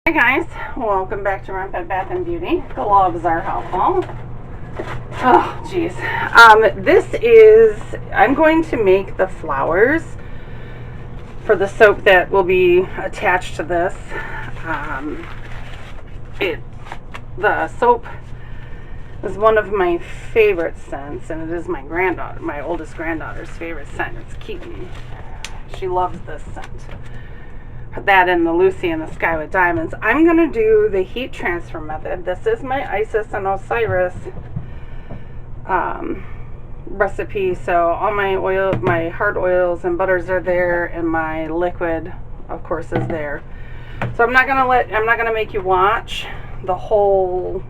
Hi guys, welcome back to Renpet Bath Beauty. Gloves are helpful. Oh geez. I'm going to make the flowers for the soap that will be attached to this. The soap is one of my favorite scents, and it is my oldest granddaughter's favorite scent. It's Keaton. She loves this scent. That and the Lucy in the Sky with Diamonds. I'm going to do the heat transfer method. This is my Isis and Osiris recipe. So all my hard oils and butters are there, and my liquid, of course, is there. So I'm not gonna make you watch the whole,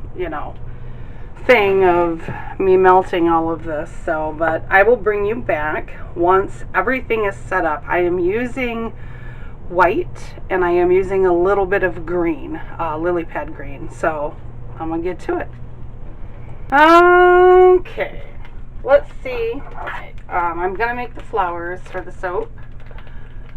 thing of me melting all of this. But I will bring you back once everything is set up. I am using white, and I am using a little bit of green, lily pad green. So I'm gonna get to it. Okay, let's see. I'm gonna make the flowers for the soap.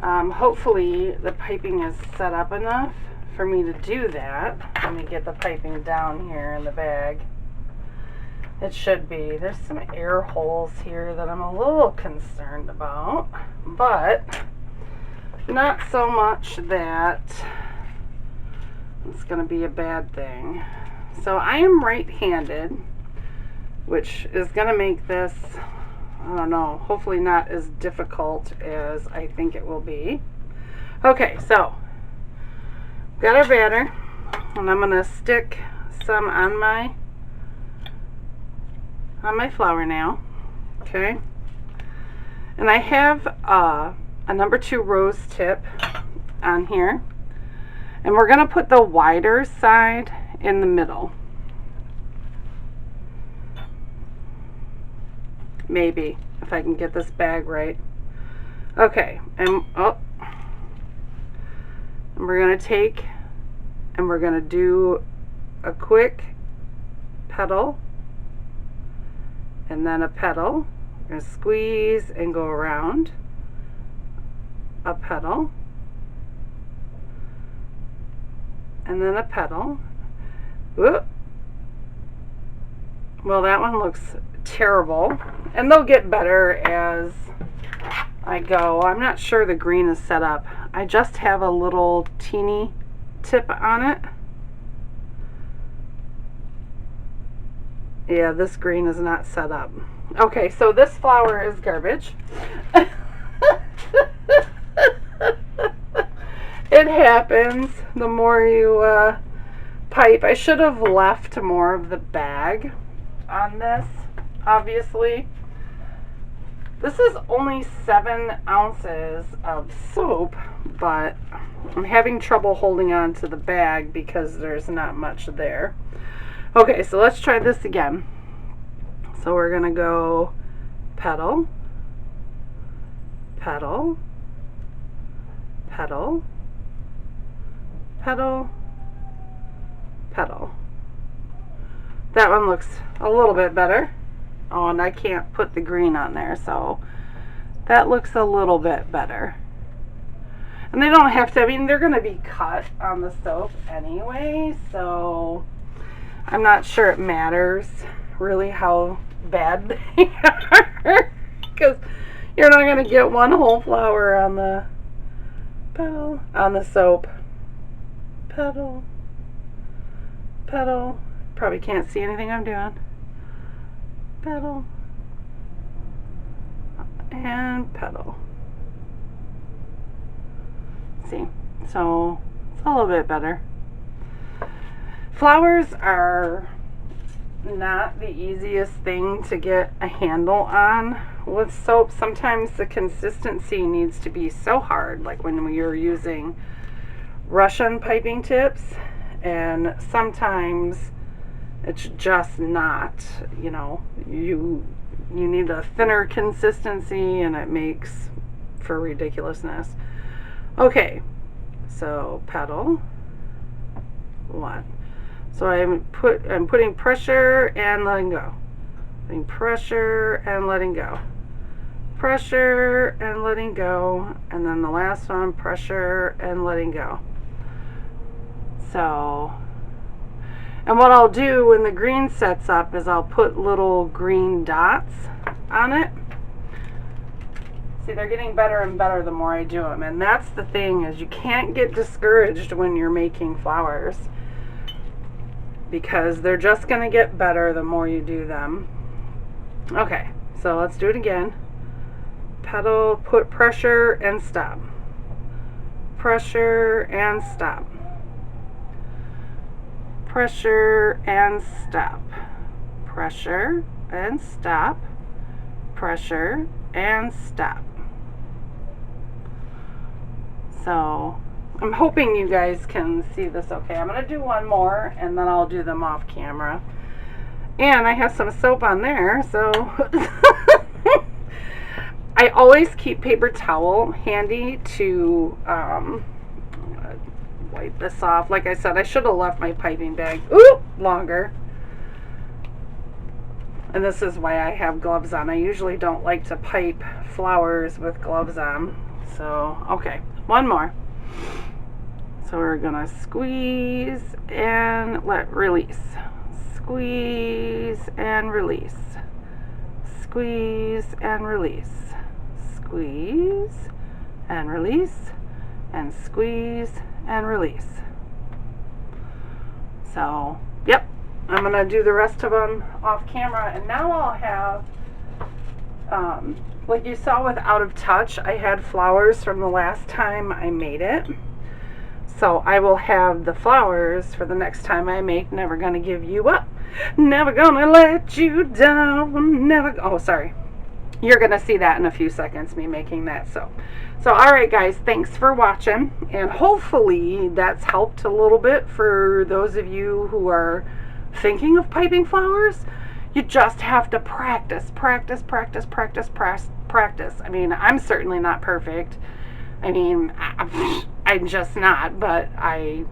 Hopefully the piping is set up enough for me to do that. Let me get the piping down here in the bag. It should be. There's some air holes here that I'm a little concerned about, but not so much that it's going to be a bad thing. So I am right-handed, which is going to make this, I don't know, hopefully not as difficult as I think it will be. Okay, so got our batter, and I'm going to stick some on my flour now. Okay, and I have a number 2 rose tip on here, and we're going to put the wider side in the middle. Maybe, if I can get this bag right. Okay, and we're going to take and we're going to do a quick petal and then a petal. We're going to squeeze and go around. A petal, and then a petal. Whoop. Well, that one looks terrible, and they'll get better as I go. I'm not sure the green is set up. I just have a little teeny tip on it. Yeah, this green is not set up. Okay, so this flower is garbage. It happens. The more you pipe. I should have left more of the bag on this, obviously. This is only 7 ounces of soap, but I'm having trouble holding on to the bag because there's not much there. Okay, so let's try this again. So we're going to go petal, petal, petal, petal, petal. That one looks a little bit better. Oh, and I can't put the green on there, so that looks a little bit better. And they don't have to, I mean, they're going to be cut on the soap anyway, so I'm not sure it matters really how bad they are, because you're not going to get one whole flower on the petal, on the soap. Petal, petal. Probably can't see anything I'm doing. Petal and petal. See, so it's a little bit better. Flowers are not the easiest thing to get a handle on with soap. Sometimes the consistency needs to be so hard, like when you're using Russian piping tips, and sometimes it's just not, you need a thinner consistency, and it makes for ridiculousness. Okay, so petal 1. So I'm putting pressure and letting go. Putting pressure and letting go. Pressure and letting go. And then the last one, pressure and letting go. So, and what I'll do when the green sets up is I'll put little green dots on it. See, they're getting better and better the more I do them. And that's the thing, is you can't get discouraged when you're making flowers, because they're just going to get better the more you do them. Okay, so let's do it again. Petal, put pressure and stop. Pressure and stop. Pressure and stop. Pressure and stop. Pressure and stop. So I'm hoping you guys can see this okay. I'm going to do one more and then I'll do them off camera. And I have some soap on there, so I always keep paper towel handy to wipe this off. Like I said, I should have left my piping bag longer. And this is why I have gloves on. I usually don't like to pipe flowers with gloves on. So, okay, one more. So we're gonna squeeze and let release. Squeeze and release. Squeeze and release. Squeeze and release. And squeeze and release. So, yep, I'm gonna do the rest of them off camera. And now I'll have, like you saw with Out of Touch, I had flowers from the last time I made it. So I will have the flowers for the next time I make Never Gonna Give You Up. Never gonna let you down. Never. Oh, sorry. You're gonna see that in a few seconds, me making that. So alright guys, thanks for watching. And hopefully that's helped a little bit for those of you who are thinking of piping flowers. You just have to practice, practice, practice, practice, practice. I mean, I'm certainly not perfect. I mean, I'm just not, but I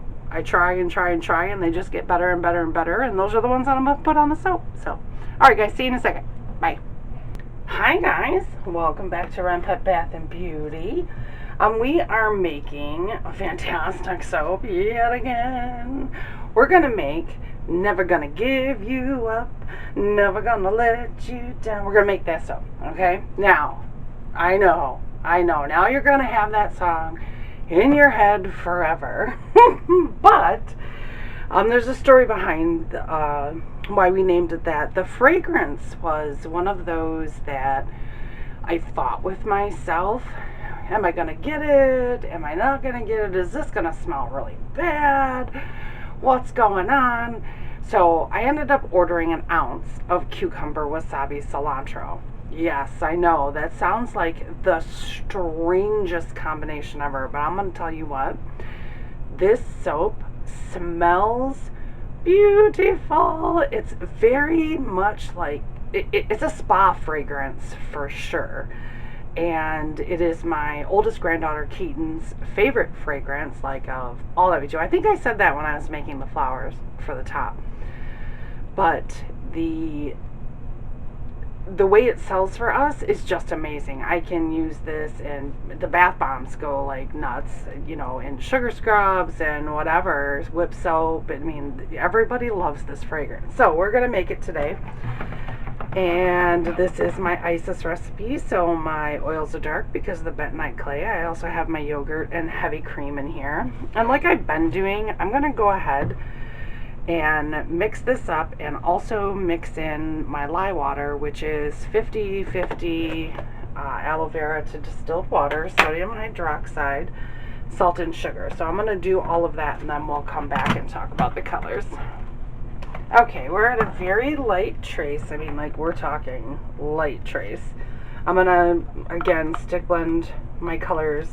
try and try and try, and they just get better and better and better, and those are the ones that I'm going to put on the soap. So, alright guys, see you in a second. Bye. Hi guys, welcome back to Renpet Bath Beauty. We are making a fantastic soap yet again. We're going to make Never Gonna Give You Up, Never Gonna Let You Down. We're going to make that soap, okay? Now, I know, now you're going to have that song in your head forever. But there's a story behind why we named it that. The fragrance was one of those that I fought with myself. Am I going to get it? Am I not going to get it? Is this going to smell really bad? What's going on? So I ended up ordering an ounce of Cucumber Wasabi Cilantro. Yes, I know, that sounds like the strangest combination ever, but I'm going to tell you what. This soap smells beautiful. It's very much like, it's a spa fragrance for sure. And it is my oldest granddaughter Keaton's favorite fragrance, like of all that we do. I think I said that when I was making the flowers for the top. But the way it sells for us is just amazing. I can use this, and the bath bombs go like nuts, you know, in sugar scrubs and whatever, whip soap. I mean, everybody loves this fragrance. So we're going to make it today. And this is my Isis recipe. So my oils are dark because of the bentonite clay. I also have my yogurt and heavy cream in here. And like I've been doing, I'm going to go ahead and mix this up, and also mix in my lye water, which is 50-50 aloe vera to distilled water, sodium hydroxide, salt and sugar. So I'm going to do all of that, and then we'll come back and talk about the colors. Okay, we're at a very light trace. I mean, like, we're talking light trace. I'm going to, again, stick blend my colors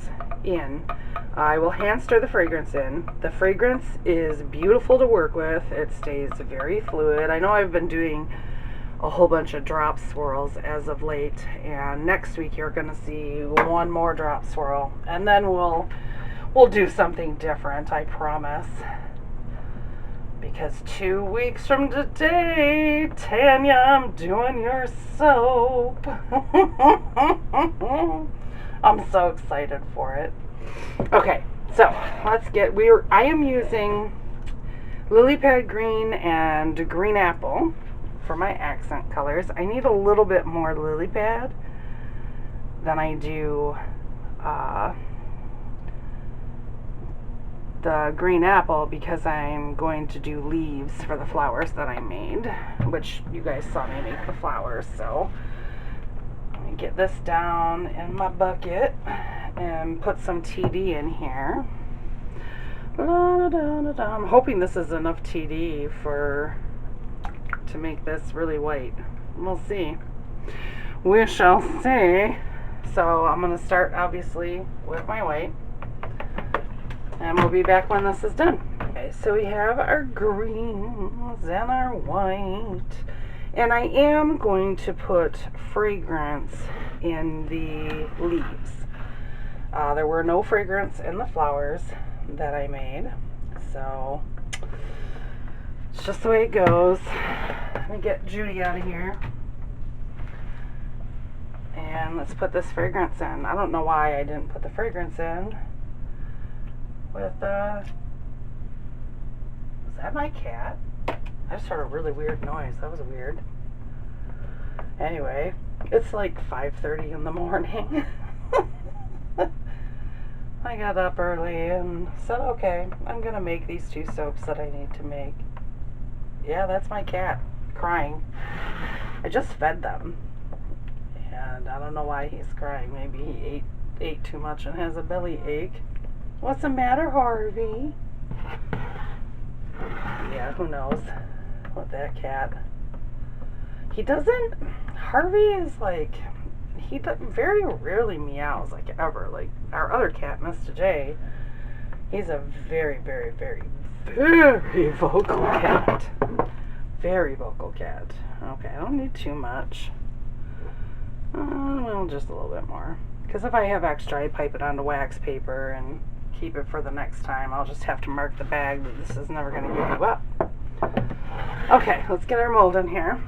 in. I will hand stir the fragrance in. The fragrance is beautiful to work with. It stays very fluid. I know I've been doing a whole bunch of drop swirls as of late, and next week you're going to see one more drop swirl, and then we'll do something different, I promise. Because 2 weeks from today, Tanya, I'm doing your soap. I'm so excited for it. Okay, so let's get, I am using lily pad green and green apple for my accent colors. I need a little bit more lily pad than I do the green apple, because I'm going to do leaves for the flowers that I made, which you guys saw me make the flowers. So let me get this down in my bucket and put some TD in here. I'm hoping this is enough TD to make this really white. We'll see. We shall see. So I'm going to start obviously with my white, and we'll be back when this is done. Okay, so we have our greens and our white, and I am going to put fragrance in the leaves. There were no fragrance in the flowers that I made, so it's just the way it goes. Let me get Judy out of here, and let's put this fragrance in. I don't know why I didn't put the fragrance in with was that my cat? I just heard a really weird noise. That was weird. Anyway, it's like 5:30 in the morning. I got up early and said, okay, I'm gonna make these 2 soaps that I need to make. Yeah, that's my cat crying. I just fed them, and I don't know why he's crying. Maybe he ate too much and has a belly ache. What's the matter, Harvey? Yeah, who knows with that cat. Harvey is like, he very rarely meows, like ever. Like our other cat, Mr. J, he's a very, very, very, very vocal cat. Very vocal cat. Okay, I don't need too much. Well, just a little bit more. Because if I have extra, I pipe it onto wax paper and keep it for the next time. I'll just have to mark the bag that this is never going to give you up. Okay, let's get our mold in here.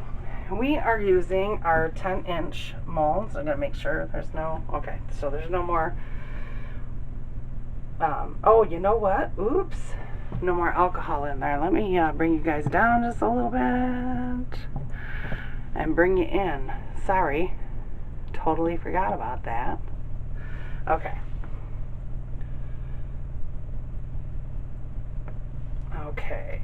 We are using our 10-inch molds. I'm going to make sure there's no, okay, so there's no more, oh, you know what? Oops. No more alcohol in there. Let me bring you guys down just a little bit and bring you in. Sorry. Totally forgot about that. Okay. Okay.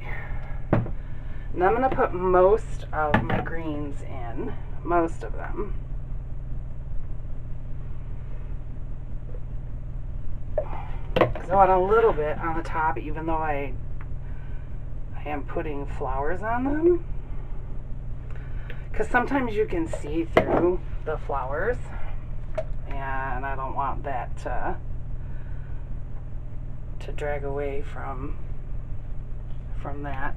Now I'm going to put most of my greens in. Most of them. Because I want a little bit on the top, even though I am putting flowers on them. Because sometimes you can see through the flowers, and I don't want that to drag away from that.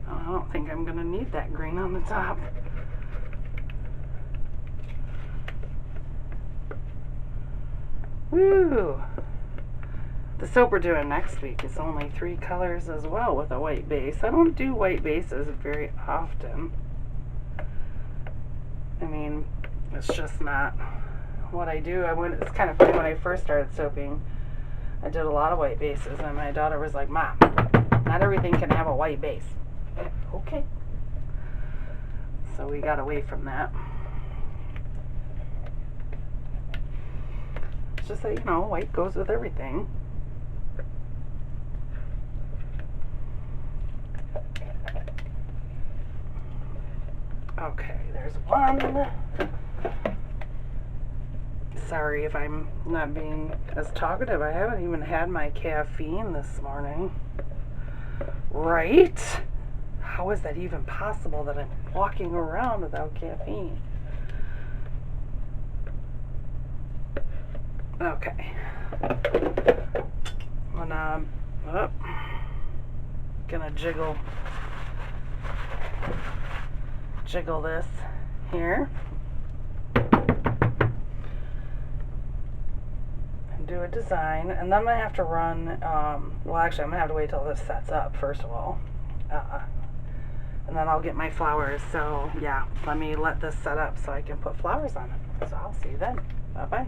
I don't think I'm going to need that green on the top. Woo! The soap we're doing next week is only 3 colors as well with a white base. I don't do white bases very often. I mean, it's just not what I do. It's kind of funny, when I first started soaping, I did a lot of white bases, and my daughter was like, Mom, not everything can have a white base. Okay. So we got away from that. It's just that, white goes with everything. Okay, there's one. Sorry if I'm not being as talkative. I haven't even had my caffeine this morning. Right? How is that even possible that I'm walking around without caffeine? Okay. Gonna jiggle this here and do a design, and then I'm gonna have to run well, actually I'm gonna have to wait till this sets up first of all, and then I'll get my flowers. So yeah, let this set up so I can put flowers on it. So I'll see you then. Bye bye.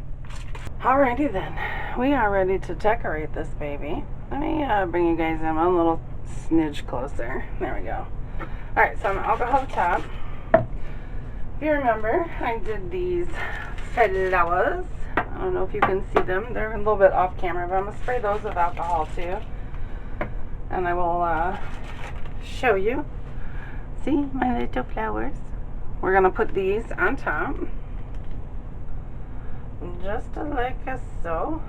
Alrighty then, we are ready to decorate this baby. Let me bring you guys in one little smidge closer. There we go. Alright, so I'm alcohol at the top. If you remember, I did these flowers. I don't know if you can see them. They're a little bit off camera, but I'm going to spray those with alcohol too. And I will show you. See my little flowers? We're going to put these on top. Just like so.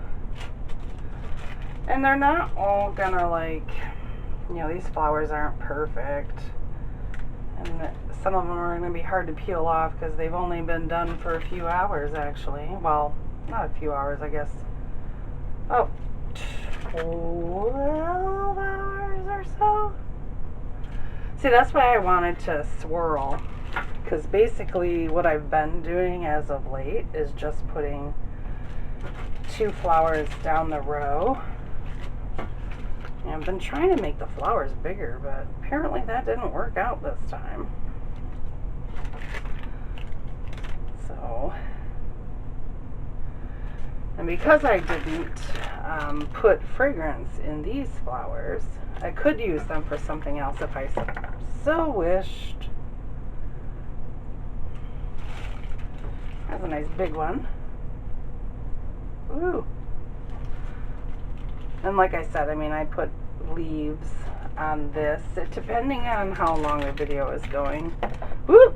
And they're not all going to like, you know, these flowers aren't perfect. And some of them are going to be hard to peel off because they've only been done for a few hours actually. Well, not a few hours, I guess. Oh, 12 hours or so. See, that's why I wanted to swirl, because basically what I've been doing as of late is just putting 2 flowers down the row. And I've been trying to make the flowers bigger, but apparently that didn't work out this time. So, and because I didn't put fragrance in these flowers, I could use them for something else if I so wished. That's a nice big one. Ooh. And like I said, I mean, I put leaves on this. Depending on how long the video is going, woo,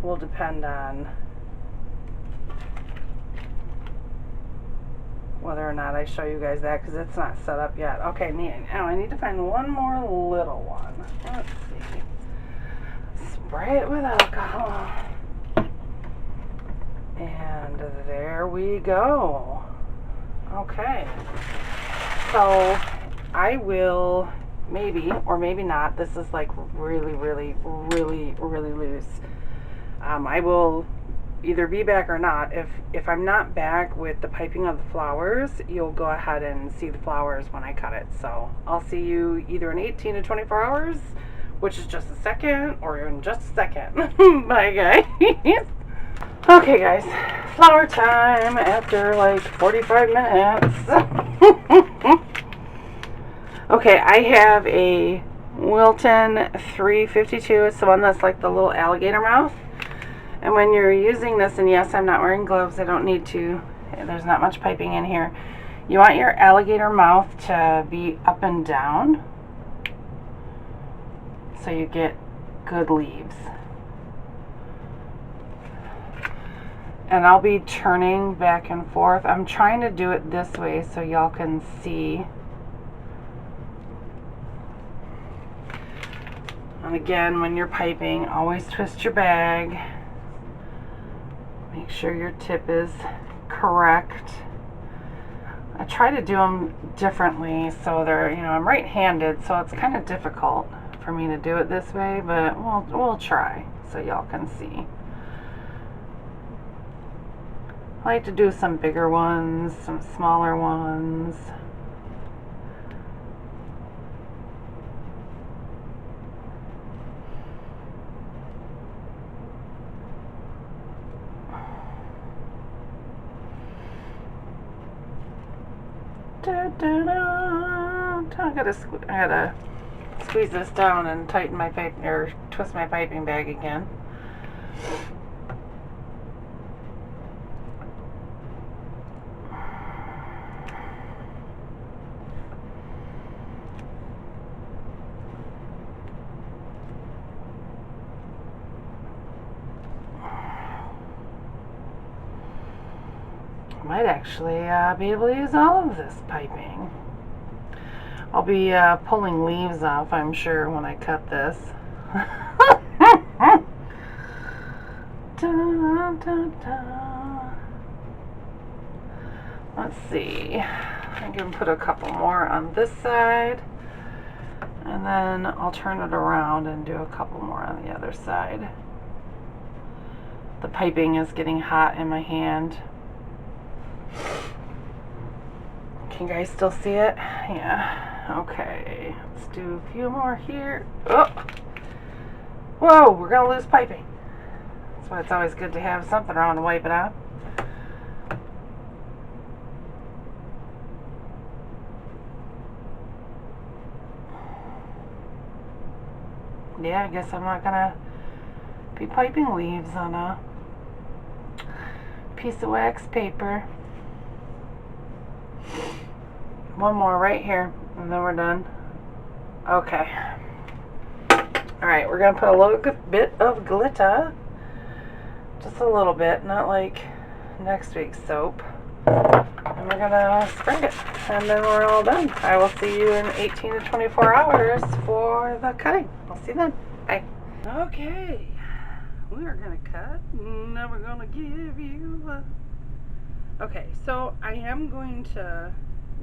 will depend on whether or not I show you guys that, because it's not set up yet. Okay, now I need to find one more little one. Let's see. Spray it with alcohol. And there we go. Okay. So I will maybe, or maybe not, this is like really, really, really, really loose. I will either be back or not. If I'm not back with the piping of the flowers, you'll go ahead and see the flowers when I cut it. So I'll see you either in 18 to 24 hours, which is just a second, or in just a second. Bye guys. Okay guys, flower time after like 45 minutes. Okay, I have a Wilton 352. It's the one that's like the little alligator mouth. And when you're using this, and yes, I'm not wearing gloves, I don't need to, there's not much piping in here. You want your alligator mouth to be up and down so you get good leaves. And I'll be turning back and forth. I'm trying to do it this way so y'all can see. And again, when you're piping, always twist your bag. Make sure your tip is correct. I try to do them differently so they're, you know, I'm right-handed, so it's kind of difficult for me to do it this way, but we'll try so y'all can see. I like to do some bigger ones, some smaller ones. I gotta squeeze this down and tighten my pipe, or twist my piping bag again. Might actually be able to use all of this piping. I'll be pulling leaves off, I'm sure, when I cut this. Da, da, da. Let's see. I can put a couple more on this side, and then I'll turn it around and do a couple more on the other side. The piping is getting hot in my hand. Can you guys still see it? Yeah. Okay. Let's do a few more here. Oh! Whoa! We're gonna lose piping. That's why it's always good to have something around to wipe it out. Yeah, I guess I'm not gonna be piping leaves on a piece of wax paper. One more right here, and then we're done. Okay. Alright, we're going to put a little bit of glitter. Just a little bit, not like next week's soap. And we're going to spread it, and then we're all done. I will see you in 18 to 24 hours for the cutting. I'll see you then. Bye. Okay. We are going to cut. Now we're going to give you a... Okay, so I am going to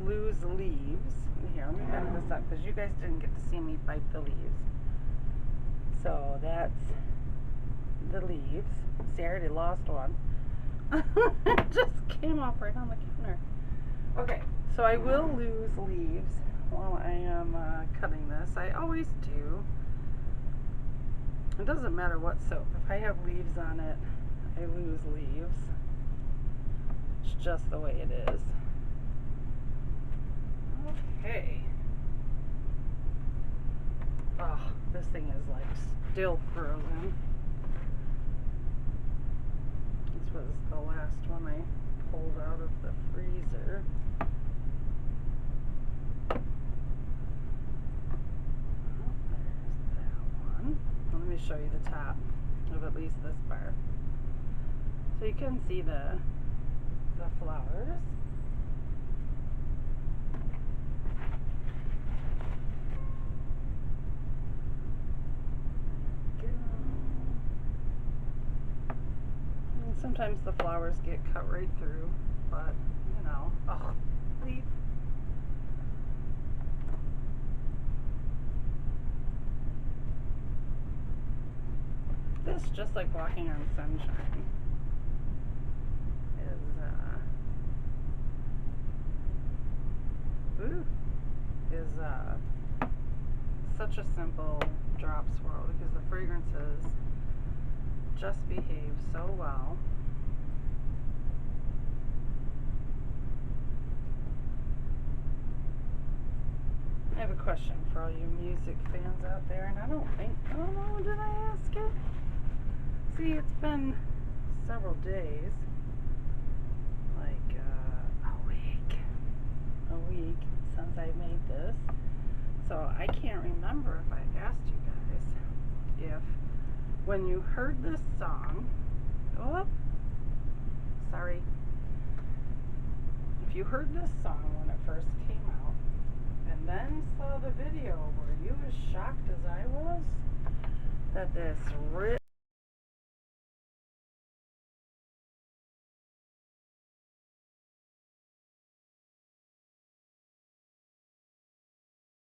lose leaves. Here, let me bend this up because you guys didn't get to see me bite the leaves. So that's the leaves. See, I already lost one. It just came off right on the counter. Okay, so I will lose leaves while I am cutting this. I always do. It doesn't matter what soap. If I have leaves on it, I lose leaves. It's just the way it is. Okay. Oh, this thing is like still frozen. This was the last one I pulled out of the freezer. Oh, there's that one. Let me show you the top of at least this part. So you can see the flowers. Sometimes the flowers get cut right through, but you know, oh, leaf. This, just like walking on sunshine, is such a simple drop swirl because the fragrances just behave so well. I have a question for all you music fans out there, and I don't know, did I ask it? See, it's been several days, like a week since I made this, so I can't remember if I asked you guys if when you heard this song, if you heard this song when it first came out, and then saw the video, were you as shocked as I was that this Rick